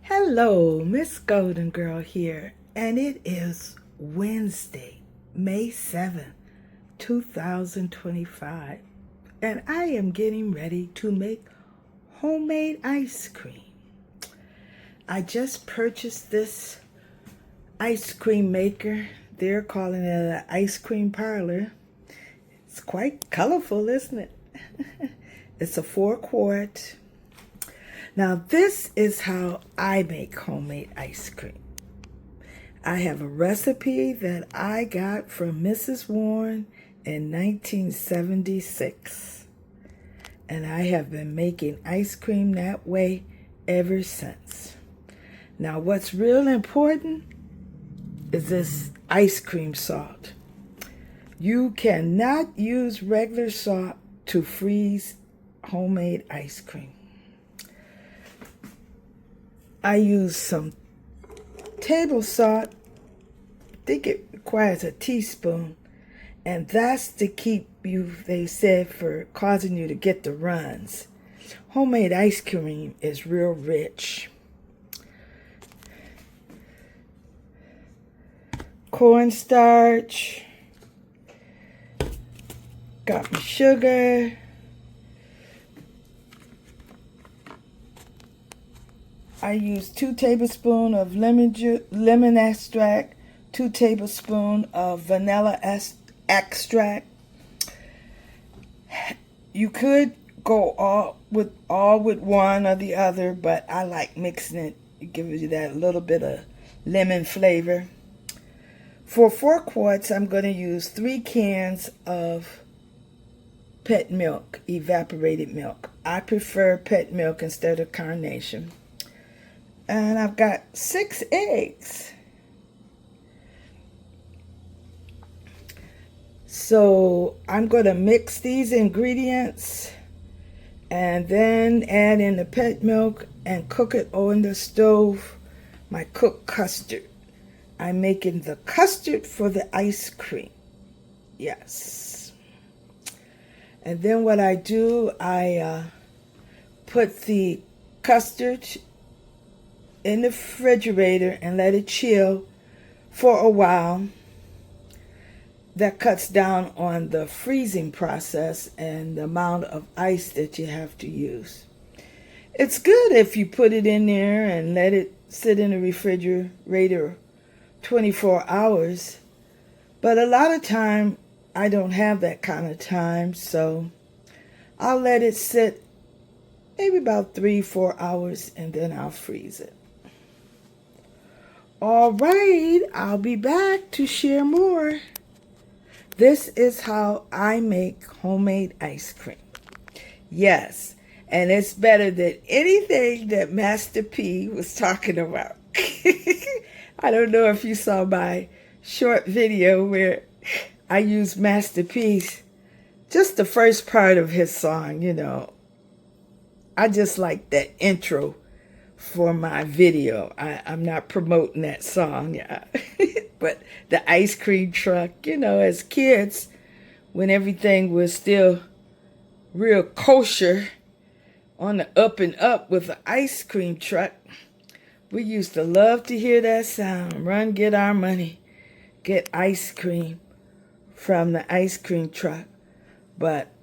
Hello, Miss Golden Girl here, and it is Wednesday, May 7th, 2025, and I am getting ready to make homemade ice cream. I just purchased this ice cream maker. They're calling it an ice cream parlor. It's quite colorful, isn't it? It's a 4-quart. Now, this is how I make homemade ice cream. I have a recipe that I got from Mrs. Warren in 1976. And I have been making ice cream that way ever since. Now, what's real important is this ice cream salt. You cannot use regular salt to freeze homemade ice cream. I use some table salt. I think it requires a teaspoon. And that's to keep you, they said, for causing you to get the runs. Homemade ice cream is real rich. Cornstarch. Got my sugar. I use 2 tablespoons of lemon extract, 2 tablespoons of vanilla extract. You could go all with one or the other, but I like mixing it. It gives you that little bit of lemon flavor. For 4 quarts, I'm going to use 3 cans of pet milk, evaporated milk. I prefer pet milk instead of carnation. And I've got 6 eggs. So I'm going to mix these ingredients and then add in the pet milk and cook it on the stove, my cooked custard. I'm making the custard for the ice cream. Yes. And then what I do, I put the custard in the refrigerator and let it chill for a while. That cuts down on the freezing process and the amount of ice that you have to use. It's good if you put it in there and let it sit in the refrigerator 24 hours. But a lot of time, I don't have that kind of time, so I'll let it sit maybe about 3-4 hours and then I'll freeze it. All right, I'll be back to share more. This is how I make homemade ice cream. Yes, and it's better than anything that Master P was talking about. I don't know if you saw my short video where I used Master P's, just the first part of his song, you know. I just like that intro for my video. I'm not promoting that song, yeah. But the ice cream truck, you know, as kids, when everything was still real kosher, on the up and up with the ice cream truck, we used to love to hear that sound. Run, get our money, get ice cream from the ice cream truck. But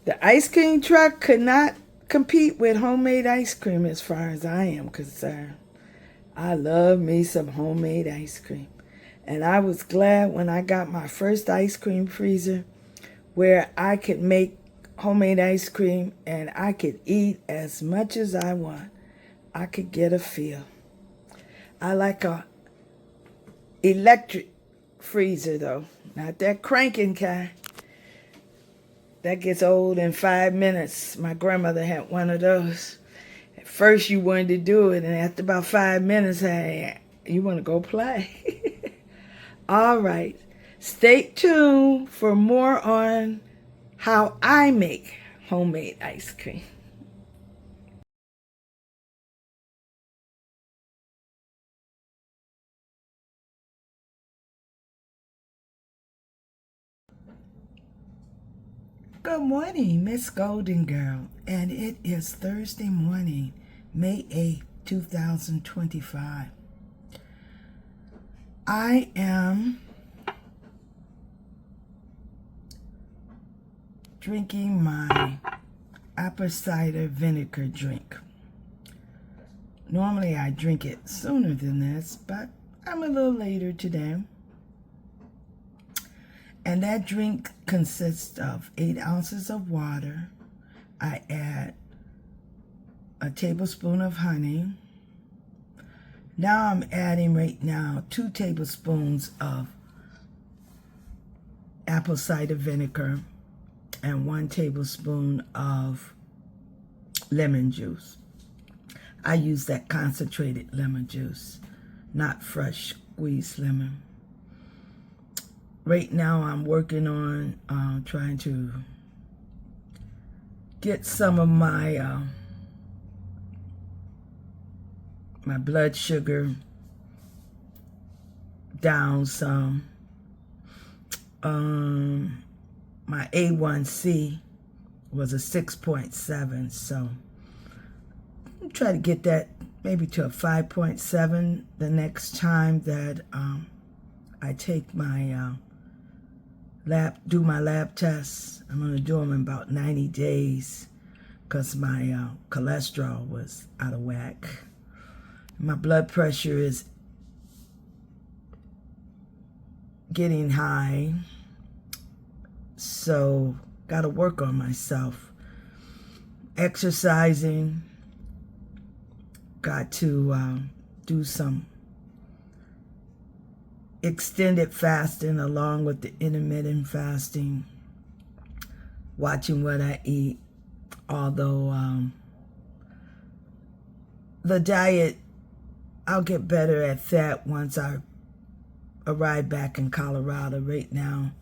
the ice cream truck could not compete with homemade ice cream as far as I am concerned. I love me some homemade ice cream. And I was glad when I got my first ice cream freezer where I could make homemade ice cream and I could eat as much as I want. I could get a feel. I like a electric freezer though, not that cranking kind. That gets old in 5 minutes. My grandmother had one of those. At first you wanted to do it, and after about 5 minutes, hey, you want to go play. All right. Stay tuned for more on how I make homemade ice cream. Good morning, Miss Golden Girl. And it is Thursday morning, May 8th, 2025. I am drinking my apple cider vinegar drink. Normally I drink it sooner than this, but I'm a little later today. And that drink consists of 8 ounces of water. I add a tablespoon of honey. Now I'm adding right now 2 tablespoons of apple cider vinegar and 1 tablespoon of lemon juice. I use that concentrated lemon juice, not fresh squeezed lemon. Right now I'm working on trying to get some of my my blood sugar down some. My A1C was a 6.7, so I'll try to get that maybe to a 5.7 the next time that I take my do my lab tests. I'm going to do them in about 90 days because my cholesterol was out of whack. My blood pressure is getting high, so got to work on myself. Exercising, got to do some extended fasting along with the intermittent fasting, watching what I eat, although the diet, I'll get better at that once I arrive back in Colorado. Right now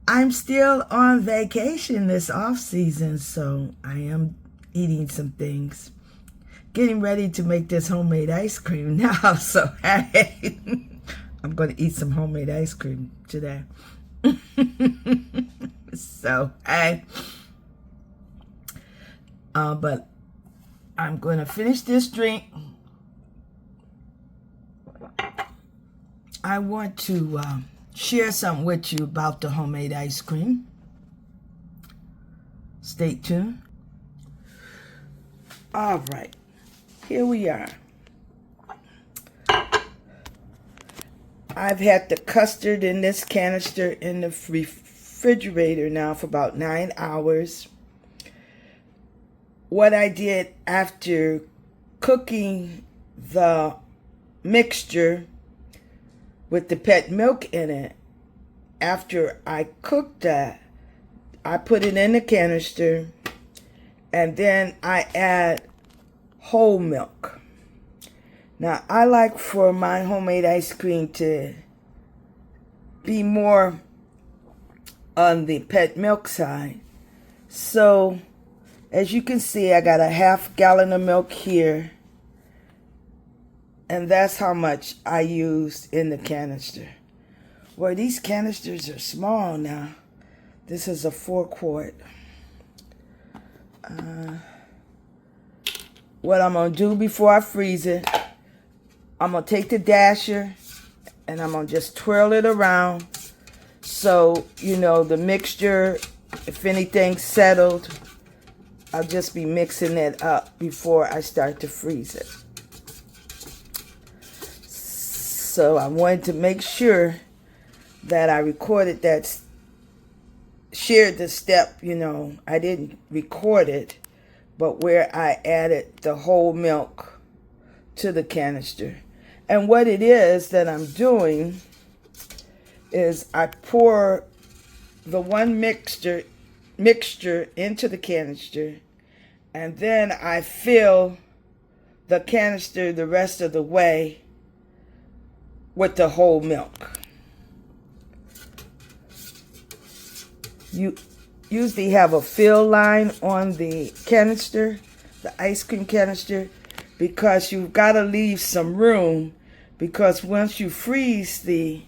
I'm still on vacation this off season, so I am eating some things, getting ready to make this homemade ice cream now. So hey, I'm going to eat some homemade ice cream today. So hey, but I'm going to finish this drink. I want to share something with you about the homemade ice cream. Stay tuned. All right, here we are. I've had the custard in this canister in the refrigerator now for about 9 hours. What I did after cooking the mixture with the pet milk in it, after I cooked that, I put it in the canister and then I add whole milk. Now I like for my homemade ice cream to be more on the pet milk side. So as you can see, I got a half gallon of milk here. And that's how much I used in the canister. Well, these canisters are small now. This is a 4-quart. What I'm going to do before I freeze it, I'm going to take the dasher and I'm going to just twirl it around. So, you know, the mixture, if anything's settled, I'll just be mixing it up before I start to freeze it. So I wanted to make sure that I recorded that, shared the step, you know, I didn't record it, but where I added the whole milk to the canister. And what it is that I'm doing is I pour the one mixture into the canister, and then I fill the canister the rest of the way with the whole milk. You usually have a fill line on the canister, the ice cream canister, because you've got to leave some room, because once you freeze the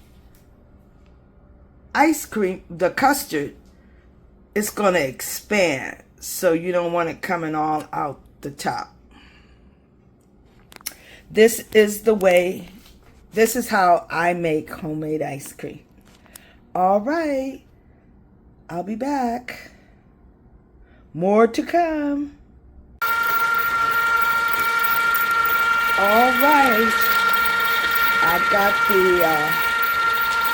ice cream, the custard, it's going to expand. So you don't want it coming all out the top. This is how I make homemade ice cream. All right, I'll be back. More to come. All right, I've got the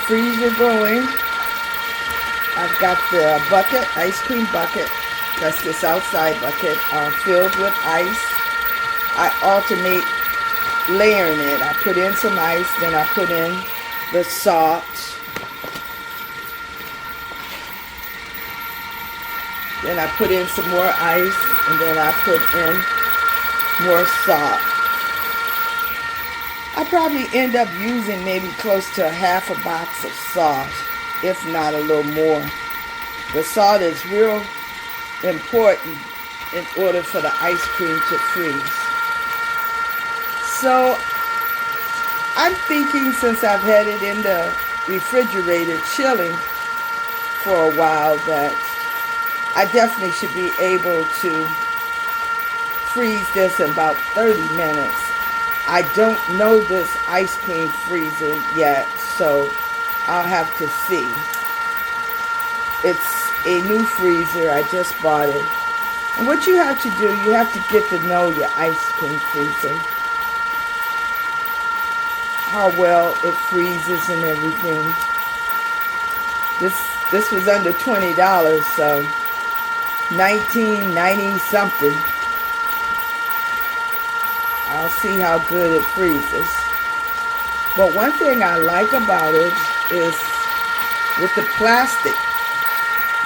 freezer going. I've got the bucket, ice cream bucket. That's this outside bucket filled with ice. I alternate layering it. I put in some ice, then I put in the salt. Then I put in some more ice, and then I put in more salt. I probably end up using maybe close to half a box of salt, if not a little more. The salt is real important in order for the ice cream to freeze. So I'm thinking, since I've had it in the refrigerator chilling for a while, that I definitely should be able to freeze this in about 30 minutes. I don't know this ice cream freezer yet, so I'll have to see. It's a new freezer. I just bought it. And what you have to do, you have to get to know your ice cream freezer. How well it freezes and everything. This was under $20, so $19.90 something. I'll see how good it freezes. But one thing I like about it is with the plastic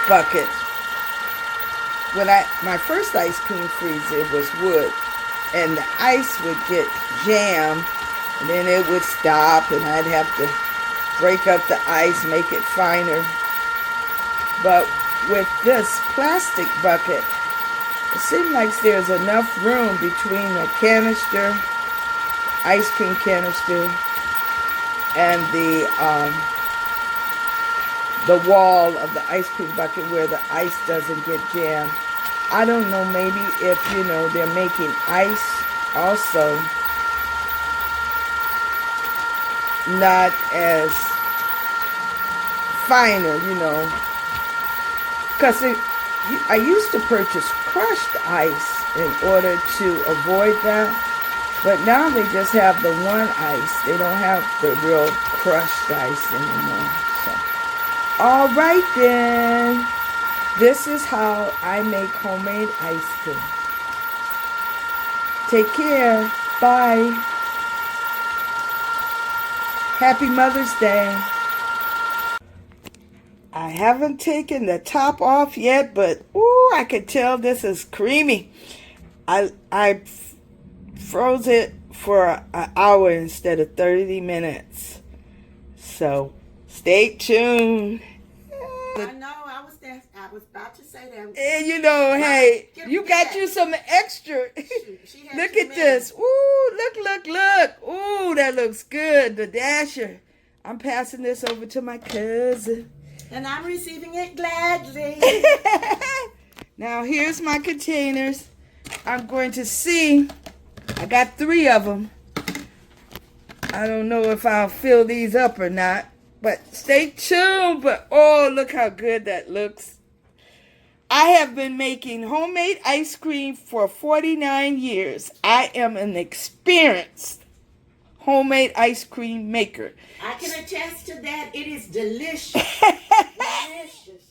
bucket. When my first ice cream freezer was wood, and the ice would get jammed, and then it would stop, and I'd have to break up the ice, make it finer. But with this plastic bucket, it seems like there's enough room between the canister, ice cream canister, and the wall of the ice cream bucket where the ice doesn't get jammed. I don't know, maybe if, they're making ice also not as finer, because I used to purchase crushed ice in order to avoid that, but now they just have the one ice. They don't have the real crushed ice anymore. So, all right then, this is how I make homemade ice cream. Take care. Bye. Happy Mother's Day. I haven't taken the top off yet, but ooh, I can tell this is creamy. I froze it for an hour instead of 30 minutes. So stay tuned. I know, I was about to say that. And hey, you got you some extra. Look at this. Ooh, look. Ooh, that looks good. The dasher. I'm passing this over to my cousin. And I'm receiving it gladly. Now, here's my containers. I'm going to see. I got 3 of them. I don't know if I'll fill these up or not. But stay tuned. But, oh, look how good that looks. I have been making homemade ice cream for 49 years. I am an experienced homemade ice cream maker. I can attest to that. It is delicious. Delicious.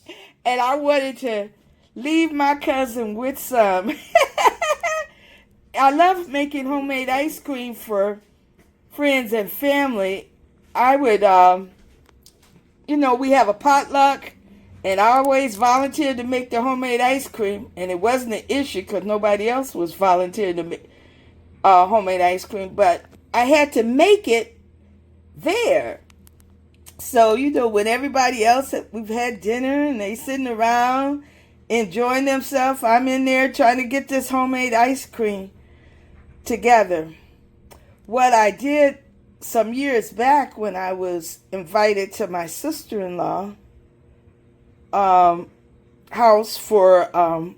And I wanted to leave my cousin with some. I love making homemade ice cream for friends and family. I would, we have a potluck, and I always volunteered to make the homemade ice cream, and it wasn't an issue because nobody else was volunteering to make homemade ice cream, but I had to make it there. So, when everybody else, we've had dinner and they sitting around enjoying themselves, I'm in there trying to get this homemade ice cream together. What I did some years back when I was invited to my sister-in-law house for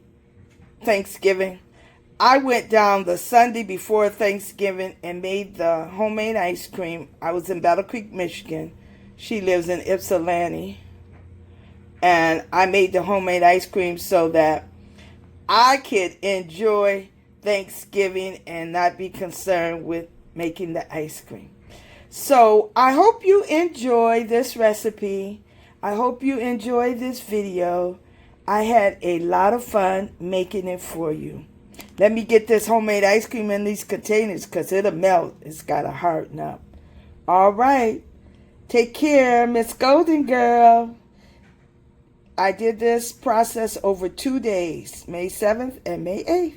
Thanksgiving, I went down the Sunday before Thanksgiving and made the homemade ice cream. I was in Battle Creek, Michigan. She lives in Ypsilanti. And I made the homemade ice cream so that I could enjoy Thanksgiving and not be concerned with making the ice cream. So I hope you enjoy this recipe. I hope you enjoy this video. I had a lot of fun making it for you. Let me get this homemade ice cream in these containers because it'll melt. It's got to harden up. All right. Take care, Miss Golden Girl. I did this process over 2 days, May 7th and May 8th.